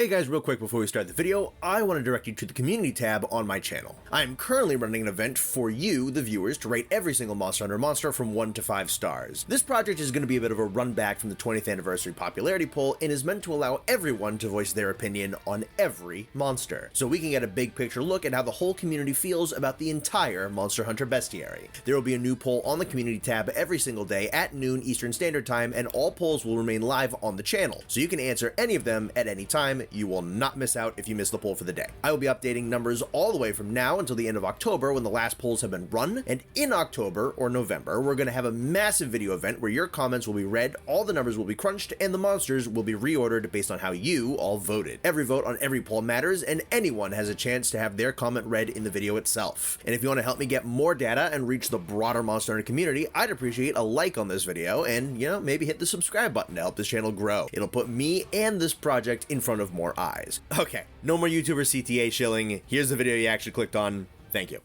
Hey guys, real quick before we start the video, I want to direct you to the community tab on my channel. I am currently running an event for you, the viewers, to rate every single Monster Hunter monster from 1 to 5 stars. This project is going to be a bit of a run back from the 20th anniversary popularity poll and is meant to allow everyone to voice their opinion on every monster, so we can get a big picture look at how the whole community feels about the entire Monster Hunter bestiary. There will be a new poll on the community tab every single day at noon Eastern Standard Time, and all polls will remain live on the channel, so you can answer any of them at any time. You will not miss out if you miss the poll for the day. I will be updating numbers all the way from now until the end of October when the last polls have been run, and in October or November, we're going to have a massive video event where your comments will be read, all the numbers will be crunched, and the monsters will be reordered based on how you all voted. Every vote on every poll matters, and anyone has a chance to have their comment read in the video itself. And if you want to help me get more data and reach the broader Monster Hunter community, I'd appreciate a like on this video and, maybe hit the subscribe button to help this channel grow. It'll put me and this project in front of more eyes. Okay, no more YouTuber CTA shilling. Here's the video you actually clicked on. Thank you.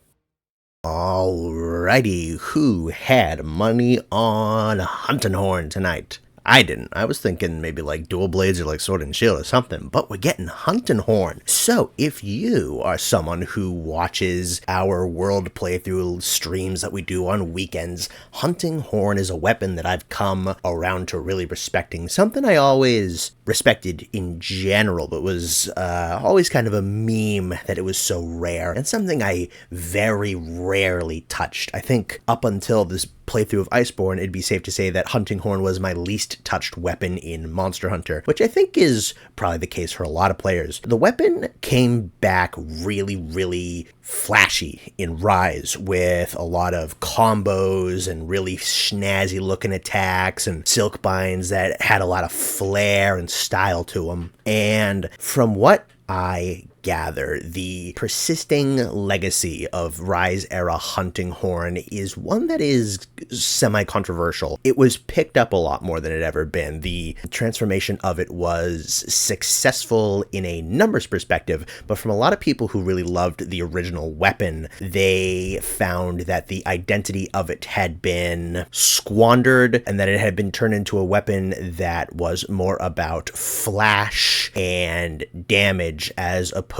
Alrighty, who had money on Hunting Horn tonight? I didn't. I was thinking maybe like Dual Blades or like Sword and Shield or something, but we're getting Hunting Horn. So if you are someone who watches our world playthrough streams that we do on weekends, Hunting Horn is a weapon that I've come around to really respecting. Something I always respected in general, but was always kind of a meme that it was so rare, and something I very rarely touched. I think up until this playthrough of Iceborne, it'd be safe to say that Hunting Horn was my least touched weapon in Monster Hunter, which I think is probably the case for a lot of players. The weapon came back really flashy in Rise with a lot of combos and really snazzy looking attacks and silk binds that had a lot of flair and style to them. And from what I gather, the persisting legacy of Rise-era Hunting Horn is one that is semi-controversial. It was picked up a lot more than it had ever been. The transformation of it was successful in a numbers perspective, but from a lot of people who really loved the original weapon, they found that the identity of it had been squandered and that it had been turned into a weapon that was more about flash and damage as opposed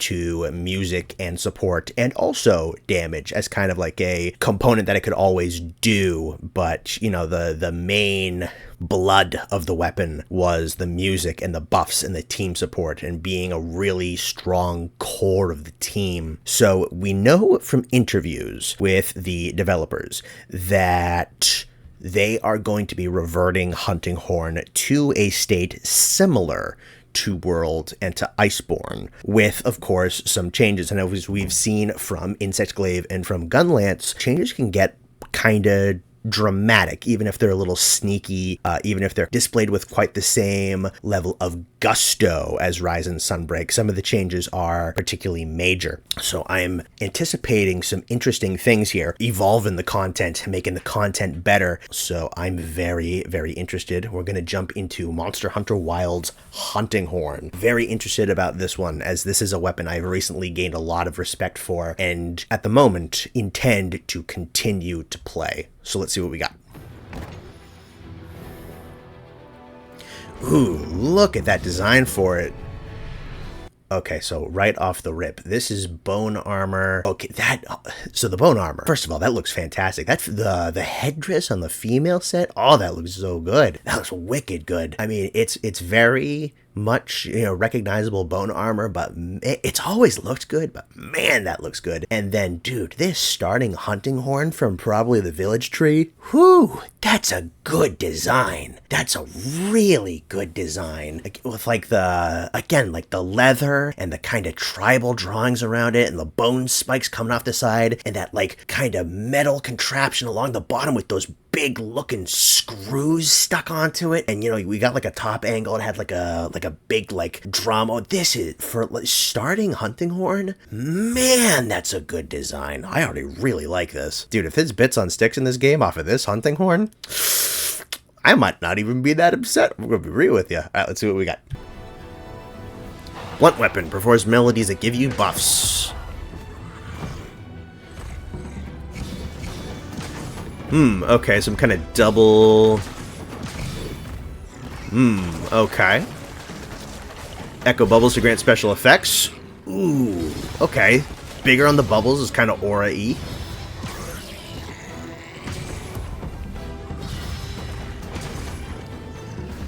to music and support, and also damage as kind of like a component that it could always do, but the main blood of the weapon was the music and the buffs and the team support and being a really strong core of the team. So we know from interviews with the developers that they are going to be reverting Hunting Horn to a state similar to World and to Iceborne, with, of course, some changes. And as we've seen from Insect Glaive and from Gunlance, changes can get kind of dramatic, even if they're a little sneaky, even if they're displayed with quite the same level of gusto as Rise and Sunbreak. Some of the changes are particularly major. So I'm anticipating some interesting things here, evolving the content, making the content better. So I'm very interested. We're going to jump into Monster Hunter Wilds Hunting Horn. Very interested about this one, as this is a weapon I've recently gained a lot of respect for, and at the moment intend to continue to play. So let's see what we got. Ooh, look at that design for it. Okay, so right off the rip, this is bone armor. Okay, so the bone armor, first of all, that looks fantastic. That's the headdress on the female set. Oh, that looks so good. That looks wicked good. I mean, it's very much, recognizable bone armor, but it's always looked good, but man, that looks good. And then, dude, this starting Hunting Horn from probably the village tree, whew, that's a good design. That's a really good design. With like the leather and the kind of tribal drawings around it and the bone spikes coming off the side and that like kind of metal contraption along the bottom with those big looking screws stuck onto it. And we got like a top angle. It had like a big like drum. Oh, this is for starting Hunting Horn. Man, that's a good design. I already really like this. Dude, if there's bits on sticks in this game off of this Hunting Horn, I might not even be that upset. I'm gonna be real with you. All right, let's see what we got. Blunt weapon performs melodies that give you buffs. Okay, some kind of double. Okay. Echo bubbles to grant special effects. Ooh, okay. Bigger on the bubbles is kind of aura-y.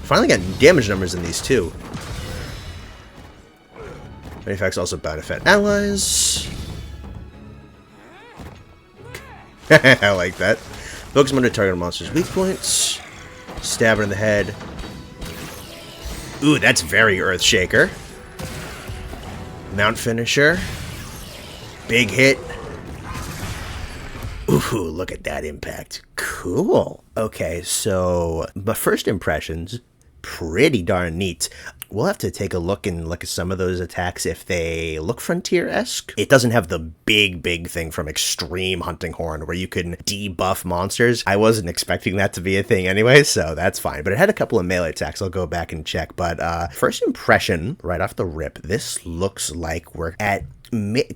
Finally got damage numbers in these too. Rain effects also benefit allies. I like that. Focus on to target a monster's weak points. Stab her in the head. Ooh, that's very Earthshaker. Mount finisher. Big hit. Ooh, look at that impact. Cool. Okay, so my first impressions, pretty darn neat. We'll have to take a look and look at some of those attacks if they look Frontier-esque. It doesn't have the big thing from Extreme Hunting Horn where you can debuff monsters. I wasn't expecting that to be a thing anyway, so that's fine. But it had a couple of melee attacks. I'll go back and check. But first impression, right off the rip, this looks like we're at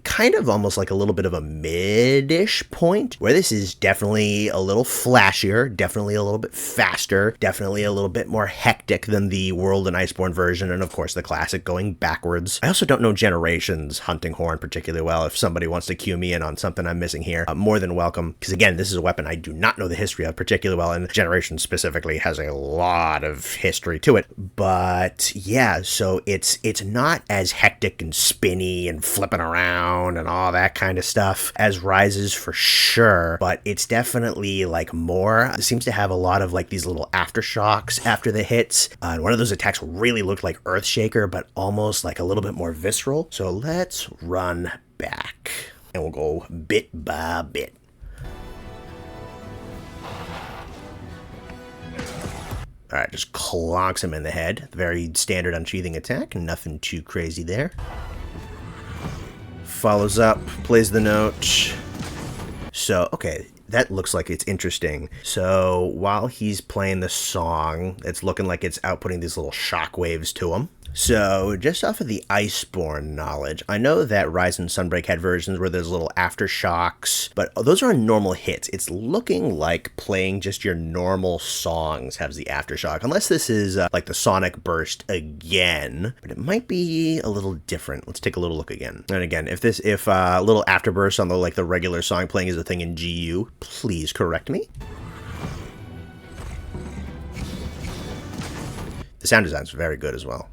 kind of almost like a little bit of a mid-ish point, where this is definitely a little flashier, definitely a little bit faster, definitely a little bit more hectic than the World and Iceborne version, and of course the classic going backwards. I also don't know Generations Hunting Horn particularly well. If somebody wants to cue me in on something I'm missing here, I'm more than welcome, because again, this is a weapon I do not know the history of particularly well, and Generations specifically has a lot of history to it. But yeah, so it's not as hectic and spinny and flipping around and all that kind of stuff as Rises for sure, but it's definitely like more. It seems to have a lot of like these little aftershocks after the hits, and one of those attacks really looked like Earthshaker, but almost like a little bit more visceral. So let's run back and we'll go bit by bit. Alright, just clonks him in the head. Very standard unsheathing attack, nothing too crazy there. Follows up, plays the note. So, okay, that looks like it's interesting. So, while he's playing the song, it's looking like it's outputting these little shock waves to him. So, just off of the Iceborne knowledge, I know that Rise and Sunbreak had versions where there's little aftershocks, but those are normal hits. It's looking like playing just your normal songs has the aftershock, unless this is like the Sonic Burst again, but it might be a little different. Let's take a little look again. And again, if a little afterburst on the regular song playing is a thing in GU, please correct me. The sound design's very good as well.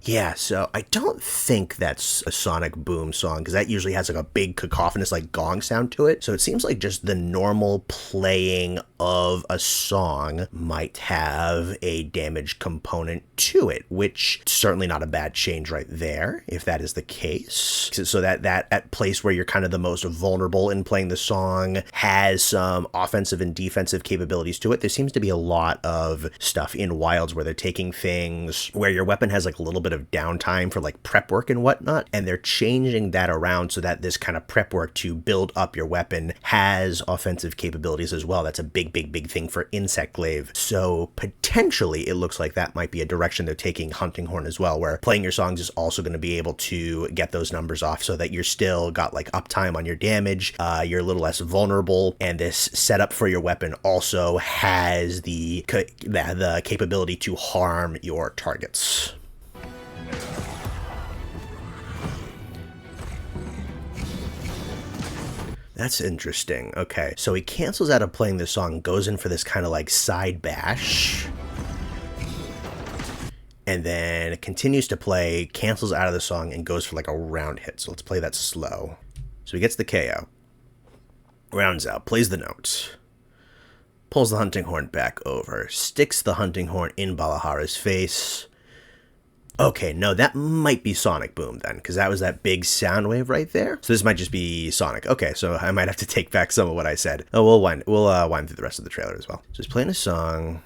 Yeah, so I don't think that's a Sonic Boom song, because that usually has like a big cacophonous like gong sound to it. So it seems like just the normal playing of a song might have a damage component to it, which certainly not a bad change right there, if that is the case. So that place where you're kind of the most vulnerable in playing the song has some offensive and defensive capabilities to it. There seems to be a lot of stuff in Wilds where they're taking things where your weapon has like a little bit of downtime for like prep work and whatnot, and they're changing that around so that this kind of prep work to build up your weapon has offensive capabilities as well. That's a big thing for Insect Glaive. So potentially it looks like that might be a direction they're taking Hunting Horn as well, where playing your songs is also going to be able to get those numbers off so that you're still got like uptime on your damage, you're a little less vulnerable, and this setup for your weapon also has the capability to harm your targets. That's interesting. Okay, so he cancels out of playing this song, goes in for this kind of like side bash, and then continues to play, cancels out of the song, and goes for like a round hit. So let's play that slow. So he gets the KO, rounds out, plays the note, pulls the Hunting Horn back over, sticks the Hunting Horn in Balahara's face. Okay, no, that might be Sonic Boom then, because that was that big sound wave right there. So this might just be Sonic. Okay, so I might have to take back some of what I said. Oh, we'll wind through the rest of the trailer as well. So he's playing a song.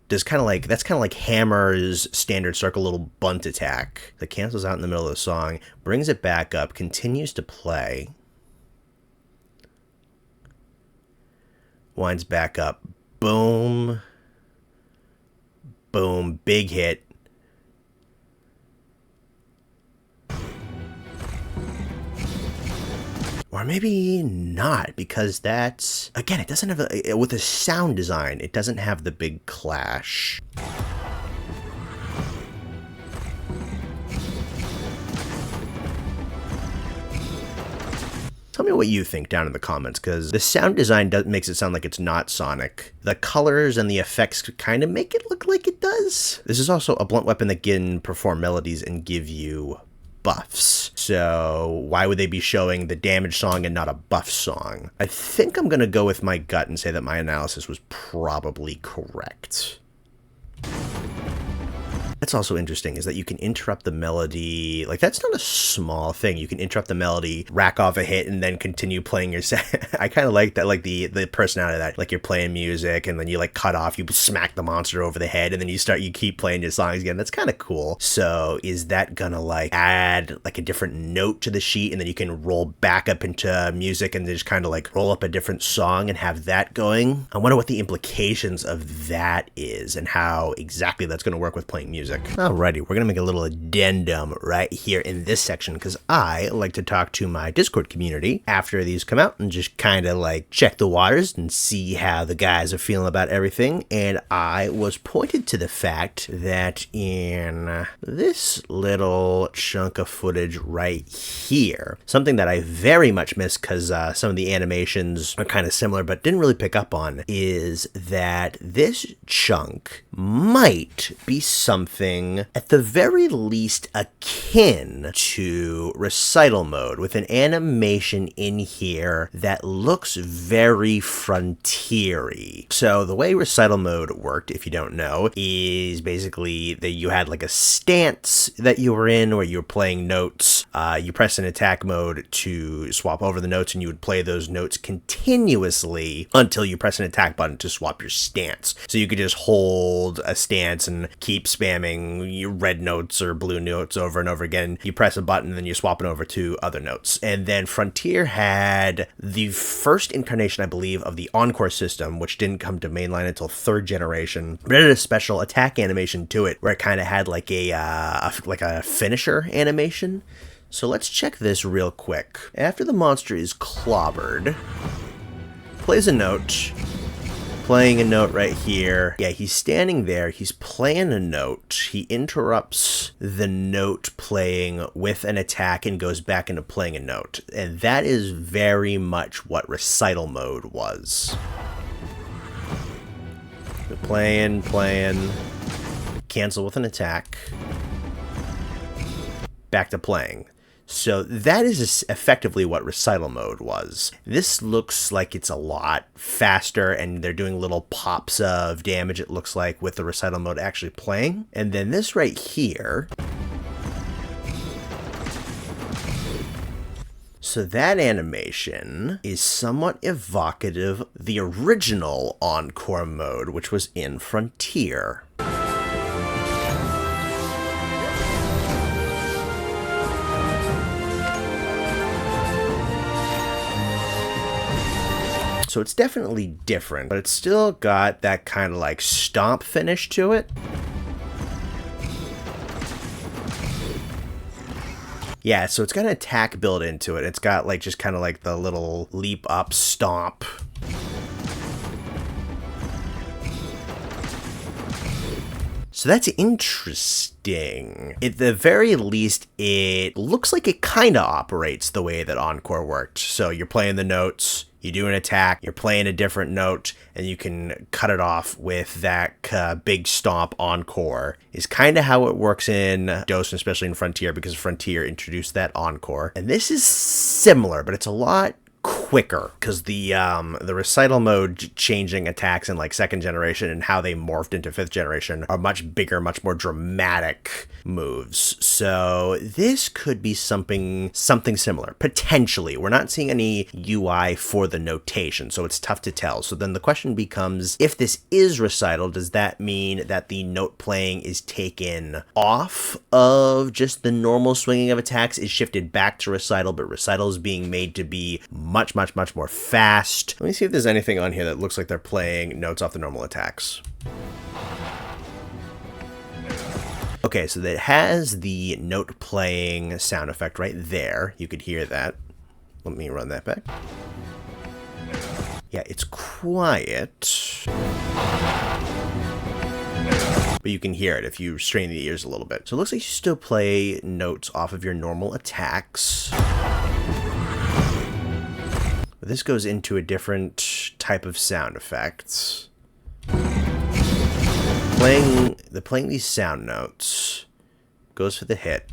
That's kind of like Hammer's standard circle little bunt attack that cancels out in the middle of the song, brings it back up, continues to play, winds back up, boom. Boom, big hit. Why Or maybe not, because that's, again, it doesn't have, with the sound design, it doesn't have the big clash. Tell me what you think down in the comments, because the sound design makes it sound like it's not Sonic. The colors and the effects kind of make it look like it does. This is also a blunt weapon that can perform melodies and give you buffs. So why would they be showing the damage song and not a buff song? I think I'm going to go with my gut and say that my analysis was probably correct. That's also interesting, is that you can interrupt the melody. Like, that's not a small thing. You can interrupt the melody, rack off a hit, and then continue playing your set. I kind of like that, like the personality of that. Like, you're playing music, and then you like cut off, you smack the monster over the head, and then you keep playing your songs again. That's kind of cool. So is that gonna like add like a different note to the sheet, and then you can roll back up into music and just kind of like roll up a different song and have that going? I wonder what the implications of that is and how exactly that's gonna work with playing music. Alrighty, we're gonna make a little addendum right here in this section, because I like to talk to my Discord community after these come out and just kind of like check the waters and see how the guys are feeling about everything. And I was pointed to the fact that in this little chunk of footage right here, something that I very much missed because some of the animations are kind of similar but didn't really pick up on, is that this chunk might be something at the very least akin to Recital mode, with an animation in here that looks very frontier-y. So the way Recital mode worked, if you don't know, is basically that you had like a stance that you were in where you were playing notes. You press an attack mode to swap over the notes, and you would play those notes continuously until you press an attack button to swap your stance. So you could just hold a stance and keep spamming your red notes or blue notes over and over again. You press a button and then you swap it over to other notes. And then Frontier had the first incarnation, I believe, of the Encore system, which didn't come to mainline until 3rd generation. But it had a special attack animation to it where it kind of had like a finisher animation. So let's check this real quick. After the monster is clobbered, plays a note. Playing a note right here. Yeah, he's standing there. He's playing a note. He interrupts the note playing with an attack and goes back into playing a note. And that is very much what Recital mode was. Playing, cancel with an attack, back to playing. So that is effectively what Recital mode was. This looks like it's a lot faster, and they're doing little pops of damage, it looks like, with the Recital mode actually playing. And then this right here. So that animation is somewhat evocative of the original Encore mode, which was in Frontier. So it's definitely different, but it's still got that kind of like stomp finish to it. Yeah, so it's got an attack built into it. It's got like just kind of like the little leap up stomp. So that's interesting. At the very least, it looks like it kind of operates the way that Encore worked. So you're playing the notes, you do an attack, you're playing a different note, and you can cut it off with that big stomp Encore. Is kind of how it works in DOS, especially in Frontier, because Frontier introduced that Encore. And this is similar, but it's a lot quicker, because the Recital mode changing attacks in like 2nd generation and how they morphed into 5th generation are much bigger, much more dramatic moves. So this could be something similar, potentially. We're not seeing any UI for the notation, so it's tough to tell. So then the question becomes, if this is Recital, does that mean that the note playing is taken off of just the normal swinging of attacks, is shifted back to Recital, but Recital is being made to be much more fast? Let me see if there's anything on here that looks like they're playing notes off the normal attacks. Okay, so that has the note playing sound effect right there. You could hear that. Let me run that back. Yeah, it's quiet. But you can hear it if you strain the ears a little bit. So it looks like you still play notes off of your normal attacks. But this goes into a different type of sound effects. Playing these sound notes goes for the hit.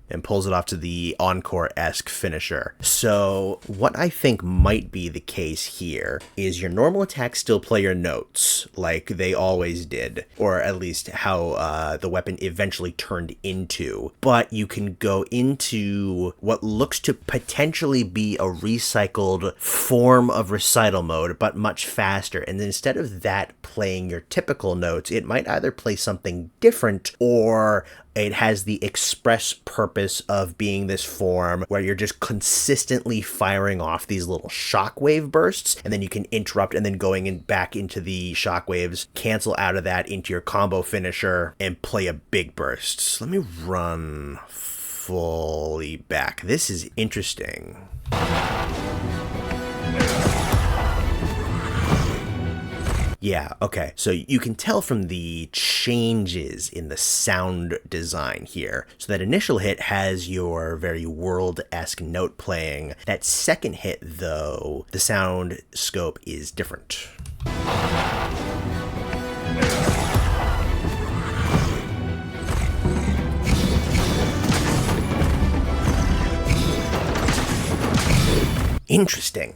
And pulls it off to the encore-esque finisher. So what I think might be the case here is your normal attacks still play your notes like they always did, or at least how the weapon eventually turned into. But you can go into what looks to potentially be a recycled form of recital mode, but much faster. And instead of that playing your typical notes, it might either play something different, or it has the express purpose of being this form where you're just consistently firing off these little shockwave bursts, and then you can interrupt, and then going back into the shockwaves, cancel out of that into your combo finisher, and play a big burst. So let me run fully back. This is interesting. Yeah, okay. So you can tell from the changes in the sound design here. So that initial hit has your very world-esque note playing. That second hit, though, the sound scope is different. Interesting.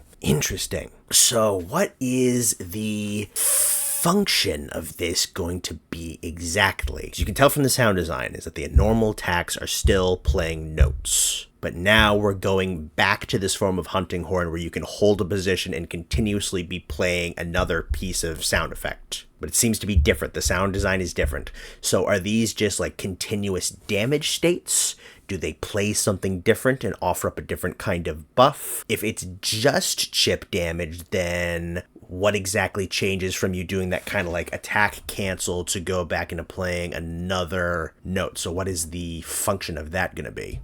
So what is the function of this going to be exactly? As you can tell from the sound design is that the normal attacks are still playing notes. But now we're going back to this form of hunting horn where you can hold a position and continuously be playing another piece of sound effect. But it seems to be different. The sound design is different. So are these just like continuous damage states? Do they play something different and offer up a different kind of buff? If it's just chip damage, then what exactly changes from you doing that kind of like attack cancel to go back into playing another note? So what is the function of that going to be?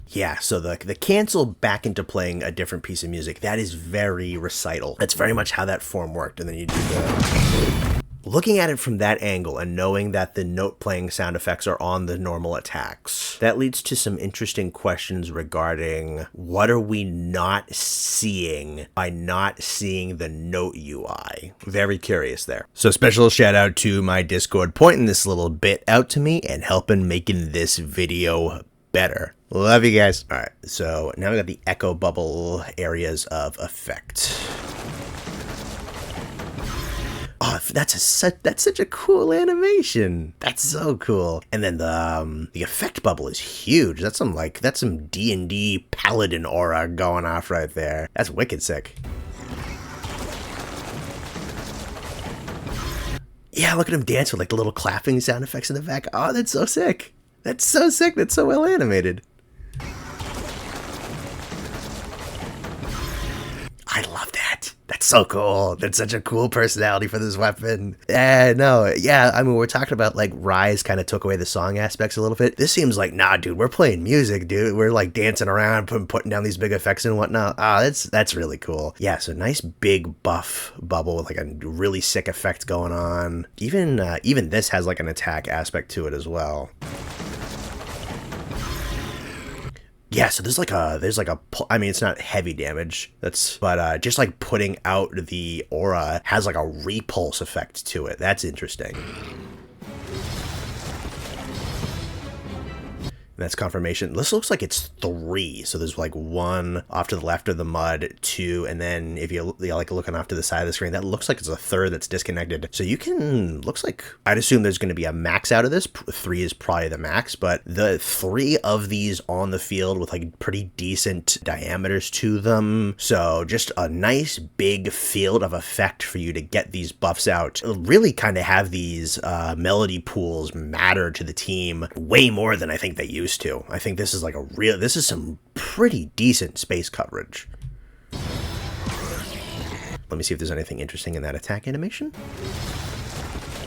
Yeah, so the cancel back into playing a different piece of music, that is very Recital. That's very much how that form worked. And then you do the... Looking at it from that angle and knowing that the note playing sound effects are on the normal attacks, that leads to some interesting questions regarding what are we not seeing by not seeing the note UI. Very curious there. So special shout out to my Discord pointing this little bit out to me and helping making this video better. Love you guys. All right, so now we got the echo bubble areas of effect. Oh, that's such a cool animation. That's so cool. And then the effect bubble is huge. That's some D&D paladin aura going off right there. That's wicked sick. Yeah, look at him dance with like the little clapping sound effects in the back. Oh, that's so sick. That's so sick. That's so well animated. I love that. That's so cool. That's such a cool personality for this weapon. I mean, we're talking about like Rise kind of took away the song aspects a little bit. This seems like, nah, dude, we're playing music, dude. We're like dancing around, putting down these big effects and whatnot. That's really cool. Yeah, so nice big buff bubble with like a really sick effect going on. Even this has like an attack aspect to it as well. Yeah, so I mean, it's not heavy damage, but just like putting out the aura has like a repulse effect to it. That's interesting. That's confirmation. This looks like it's 3. So there's like 1 off to the left of the mud, 2, and then if you're like looking off to the side of the screen, that looks like it's a 3rd that's disconnected. So you can, looks like, I'd assume there's going to be a max out of this. 3 is probably the max, but the 3 of these on the field with like pretty decent diameters to them. So just a nice big field of effect for you to get these buffs out. Really kind of have these melody pools matter to the team way more than I think they used to. I think this is like this is some pretty decent space coverage. Let me see if there's anything interesting in that attack animation.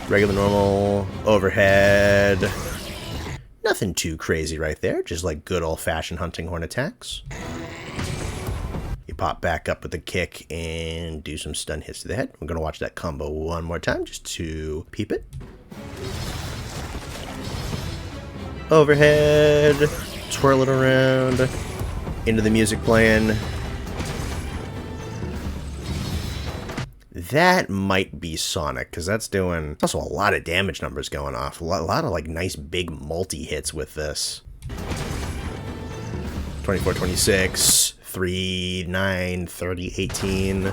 Regular, normal, overhead. Nothing too crazy right there, just like good old-fashioned hunting horn attacks. You pop back up with a kick and do some stun hits to the head. We're going to watch that combo one more time just to peep it. Overhead, twirl it around, into the music playing. That might be Sonic, because that's doing also a lot of damage numbers going off. A lot of like nice big multi-hits with this. 24, 26, 3, 9, 30, 18.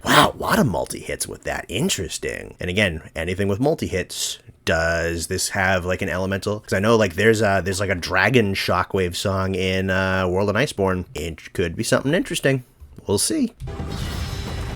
Wow, a lot of multi-hits with that. Interesting. And again, anything with multi-hits, does this have like an elemental? Because I know like there's like a dragon shockwave song in World of Iceborne. It could be something interesting. We'll see.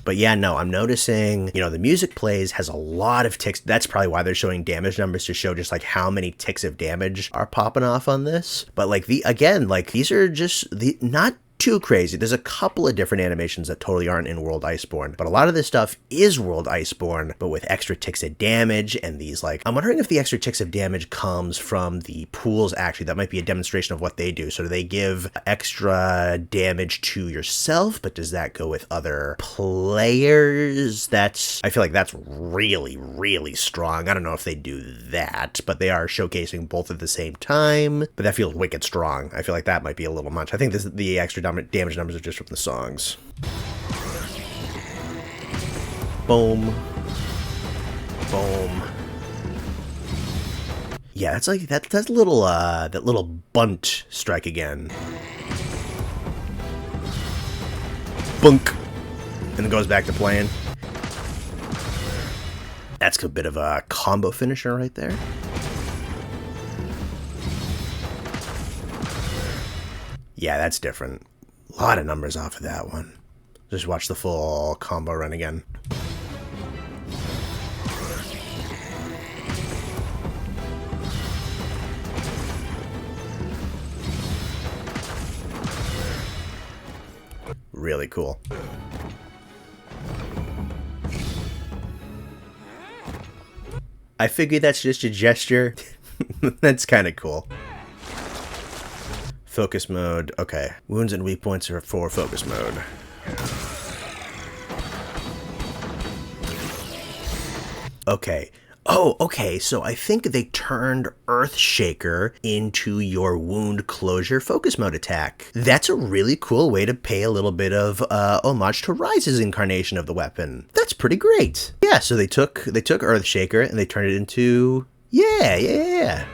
But yeah, no, I'm noticing, you know, the music plays has a lot of ticks. That's probably why they're showing damage numbers, to show just like how many ticks of damage are popping off on this. But like again, like these are just not too crazy. There's a couple of different animations that totally aren't in World Iceborne, but a lot of this stuff is World Iceborne, but with extra ticks of damage. And these, like, I'm wondering if the extra ticks of damage comes from the pools. Actually, that might be a demonstration of what they do. So do they give extra damage to yourself, but does that go with other players? I feel like that's really, really strong. I don't know if they do that, but they are showcasing both at the same time. But that feels wicked strong. I feel like that might be a little much. I think the extra damage numbers are just from the songs. Boom. Boom. Yeah, that's like that little that little bunt strike again. Bunk. And then goes back to playing. That's a bit of a combo finisher right there. Yeah, that's different. A lot of numbers off of that one. Just watch the full combo run again. Really cool. I figured that's just a gesture. That's kind of cool. Focus mode. Okay. Wounds and weak points are for focus mode. Okay. Oh, okay. So I think they turned Earthshaker into your wound closure focus mode attack. That's a really cool way to pay a little bit of homage to Rise's incarnation of the weapon. That's pretty great. Yeah, so they took Earthshaker and they turned it into... Yeah.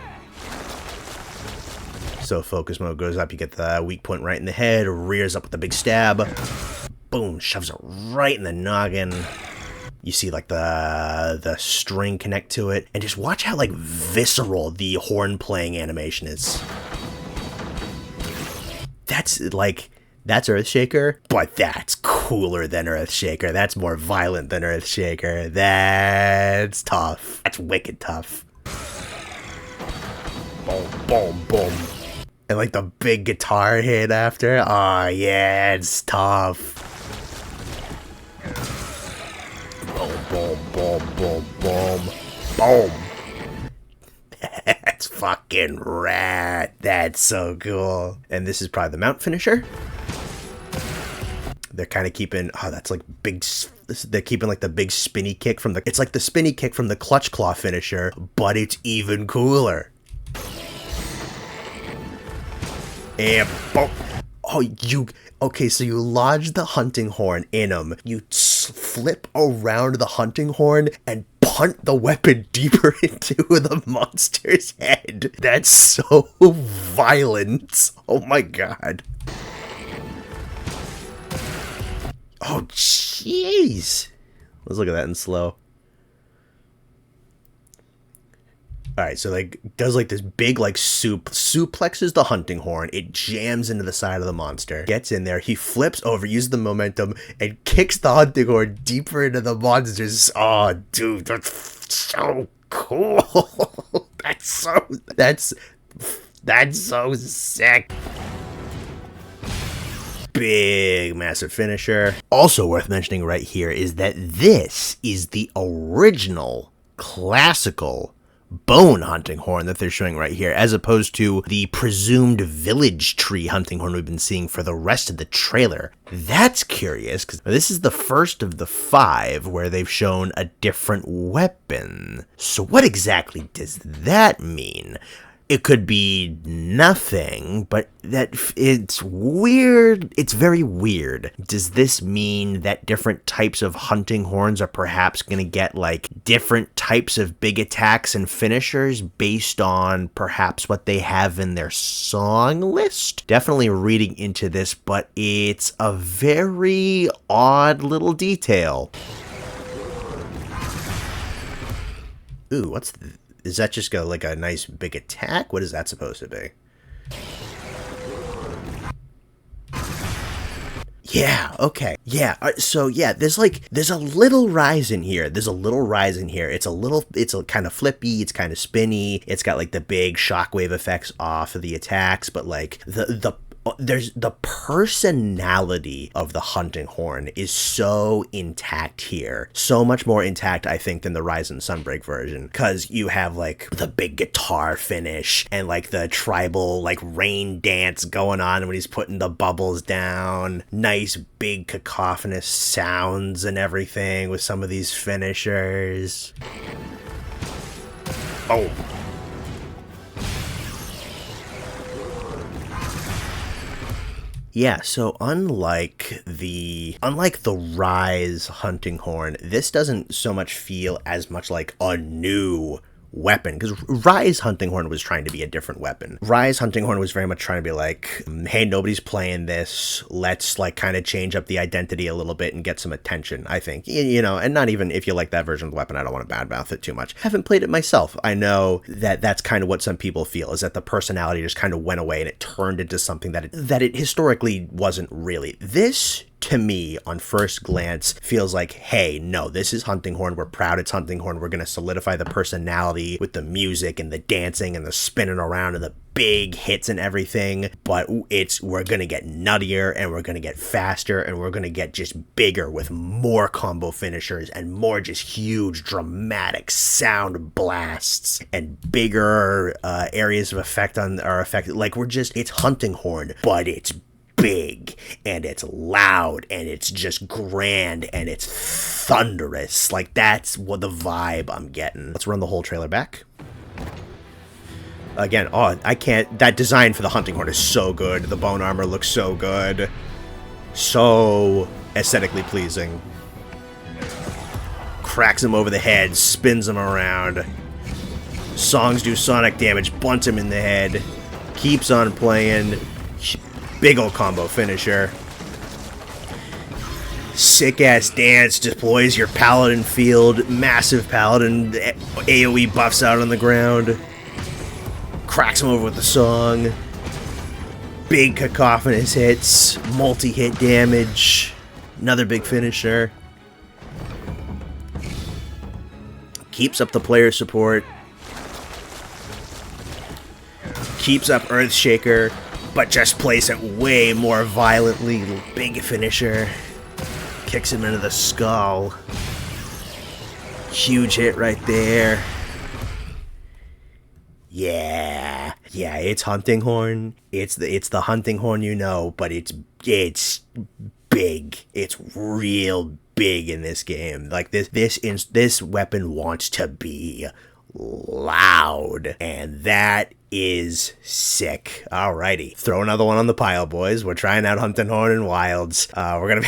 So focus mode goes up, you get the weak point right in the head, rears up with a big stab. Boom, shoves it right in the noggin. You see like the string connect to it, and just watch how like visceral the horn playing animation is. That's Earthshaker, but that's cooler than Earthshaker. That's more violent than Earthshaker. That's tough. That's wicked tough. Boom, boom, boom. And like the big guitar hit after. Oh yeah, it's tough. Boom, boom, boom, boom, boom. That's fucking rad. That's so cool. And this is probably the mount finisher. They're kind of keeping, that's like big, they're keeping like the big spinny kick from it's like the spinny kick from the clutch claw finisher, but it's even cooler. And boom. Okay, so you lodge the hunting horn in him. You flip around the hunting horn and punt the weapon deeper into the monster's head. That's so violent. Oh my god. Oh, jeez. Let's look at that in slow. Alright, so like does like this big like suplexes the hunting horn. It jams into the side of the monster. Gets in there. He flips over, uses the momentum, and kicks the hunting horn deeper into the monsters. Oh, dude, that's so cool. That's so sick. Big, massive finisher. Also worth mentioning right here is that this is the original classical bone hunting horn that they're showing right here, as opposed to the presumed village tree hunting horn we've been seeing for the rest of the trailer. That's curious, because this is the first of the 5 where they've shown a different weapon. So what exactly does that mean? It could be nothing, but it's weird. It's very weird. Does this mean that different types of hunting horns are perhaps going to get like different types of big attacks and finishers based on perhaps what they have in their song list? Definitely reading into this, but it's a very odd little detail. Ooh, what's is that just like a nice big attack? What is that supposed to be? Yeah, okay. Yeah, so yeah, there's a little rise in here. It's a kind of flippy, it's kind of spinny. It's got like the big shockwave effects off of the attacks, but like there's the personality of the hunting horn is so intact here. So much more intact, I think, than the Rise and Sunbreak version. Because you have, like, the big guitar finish and, like, the tribal, like, rain dance going on when he's putting the bubbles down. Nice, big, cacophonous sounds and everything with some of these finishers. Oh. Yeah, so unlike the Rise hunting horn, this doesn't so much feel as much like a new weapon, because Rise hunting horn was trying to be a different weapon. Rise hunting horn was very much trying to be like, hey, nobody's playing this, let's like kind of change up the identity a little bit and get some attention, I think. You know, and not even if you like that version of the weapon, I don't want to badmouth it too much. Haven't played it myself. I know that that's kind of what some people feel, is that the personality just kind of went away and it turned into something that it historically wasn't really. This, to me, on first glance, feels like, hey, no, this is Hunting Horn. We're proud it's Hunting Horn. We're going to solidify the personality with the music and the dancing and the spinning around and the big hits and everything. But we're going to get nuttier and we're going to get faster and we're going to get just bigger with more combo finishers and more just huge dramatic sound blasts and bigger areas of effect on our effect. Like, it's Hunting Horn, but it's big and it's loud and it's just grand and it's thunderous. Like, that's what the vibe I'm getting. Let's run the whole trailer back. Again, I can't, that design for the hunting horn is so good. The bone armor looks so good. So aesthetically pleasing. Cracks him over the head, spins him around. Songs do sonic damage, bunts him in the head. Keeps on playing. Big ol' combo finisher. Sick ass dance, deploys your paladin field, massive paladin, AoE buffs out on the ground. Cracks him over with the song. Big cacophonous hits, multi-hit damage. Another big finisher. Keeps up the player support. Keeps up Earthshaker, but just plays it way more violently. Big finisher. Kicks him into the skull. Huge hit right there. Yeah, it's Hunting Horn. It's the Hunting Horn, you know, but it's big. It's real big in this game. Like, this weapon wants to be loud, and that is sick. Alrighty, throw another one on the pile, boys. We're trying out Hunting Horn and Wilds. We're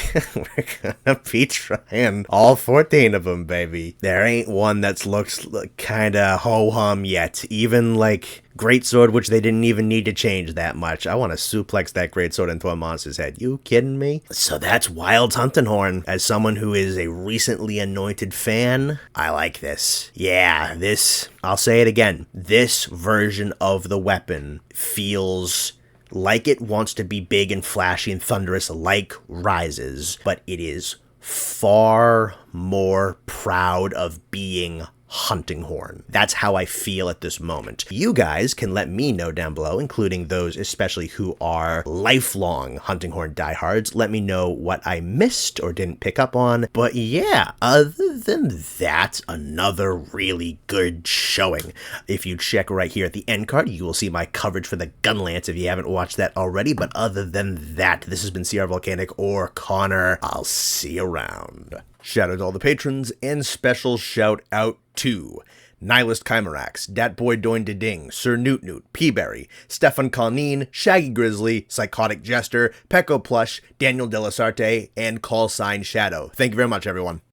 gonna be trying all 14 of them, baby. There ain't one that's looks kind of ho-hum yet. Even like Greatsword, which they didn't even need to change that much. I want to suplex that Greatsword into a monster's head. You kidding me? So that's Wild's Hunting Horn. As someone who is a recently anointed fan, I like this. Yeah, this, I'll say it again. This version of the weapon feels like it wants to be big and flashy and thunderous like Rises, but it is far more proud of being hunting horn. That's how I feel at this moment. You guys can let me know down below, including those especially who are lifelong hunting horn diehards. Let me know what I missed or didn't pick up on. But yeah, other than that, another really good showing. If you check right here at the end card, you will see my coverage for the gun lance if you haven't watched that already. But other than that, this has been CR-Volcanic or Connor. I'll see you around. Shout out to all the patrons, and special shout out to Nihilist Chimerax, Dat Boy Doin Ding, Sir Newt Newt, Peaberry, Stefan Colneen, Shaggy Grizzly, Psychotic Jester, Pecco Plush, Daniel Delasarte, and Call Sign Shadow. Thank you very much, everyone.